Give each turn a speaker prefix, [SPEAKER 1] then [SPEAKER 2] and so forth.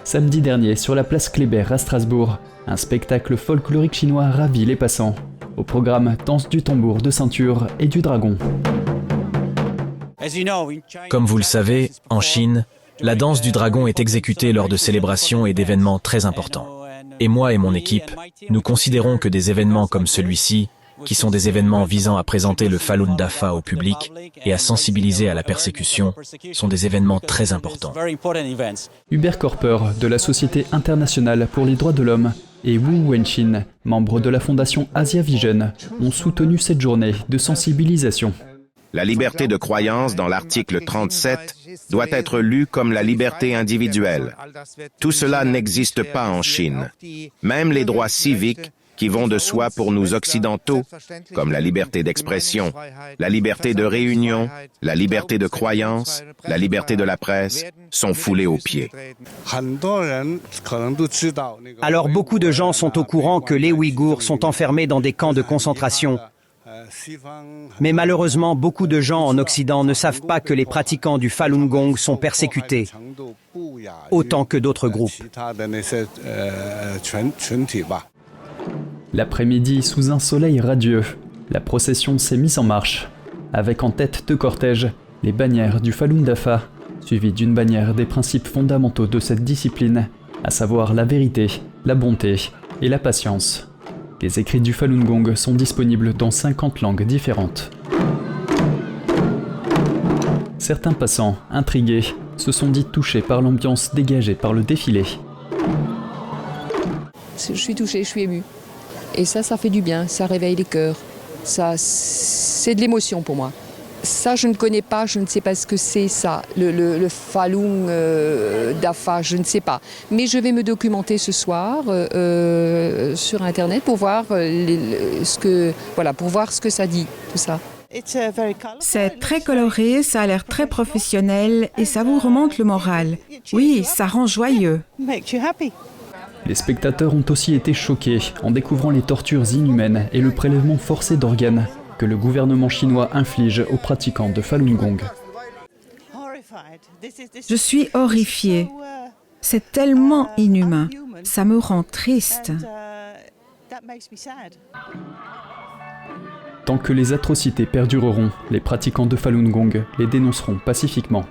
[SPEAKER 1] Samedi dernier, sur la place Kléber à Strasbourg, un spectacle folklorique chinois ravit les passants. Au programme, danse du tambour, de ceinture et du dragon.
[SPEAKER 2] Comme vous le savez, en Chine, la danse du dragon est exécutée lors de célébrations et d'événements très importants. Et moi et mon équipe, nous considérons que des événements comme celui-ci, qui sont des événements visant à présenter le Falun Dafa au public et à sensibiliser à la persécution, sont des événements très importants.
[SPEAKER 1] Hubert Korper, de la Société internationale pour les droits de l'homme, et Wu Wenqin, membre de la fondation Asia Vision, ont soutenu cette journée de sensibilisation.
[SPEAKER 3] La liberté de croyance dans l'article 37 doit être lue comme la liberté individuelle. Tout cela n'existe pas en Chine. Même les droits civiques qui vont de soi pour nous occidentaux, comme la liberté d'expression, la liberté de réunion, la liberté de croyance, la liberté de la presse, sont foulés aux pieds.
[SPEAKER 4] Alors beaucoup de gens sont au courant que les Ouïghours sont enfermés dans des camps de concentration. Mais malheureusement, beaucoup de gens en Occident ne savent pas que les pratiquants du Falun Gong sont persécutés, autant que d'autres groupes.
[SPEAKER 1] L'après-midi, sous un soleil radieux, la procession s'est mise en marche, avec en tête de cortège les bannières du Falun Dafa, suivies d'une bannière des principes fondamentaux de cette discipline, à savoir la vérité, la bonté et la patience. Les écrits du Falun Gong sont disponibles dans 50 langues différentes. Certains passants, intrigués, se sont dit touchés par l'ambiance dégagée par le défilé.
[SPEAKER 5] Je suis touchée, je suis émue. Et ça fait du bien, ça réveille les cœurs. Ça, c'est de l'émotion pour moi. Ça, je ne connais pas, je ne sais pas ce que c'est ça, le Falun Dafa, je ne sais pas. Mais je vais me documenter ce soir sur Internet pour voir, pour voir ce que ça dit, tout ça.
[SPEAKER 6] C'est très coloré, ça a l'air très professionnel et ça vous remonte le moral. Oui, ça rend joyeux.
[SPEAKER 1] Les spectateurs ont aussi été choqués en découvrant les tortures inhumaines et le prélèvement forcé d'organes que le gouvernement chinois inflige aux pratiquants de Falun Gong.
[SPEAKER 6] Je suis horrifiée. C'est tellement inhumain. Ça me rend triste.
[SPEAKER 1] Tant que les atrocités perdureront, les pratiquants de Falun Gong les dénonceront pacifiquement.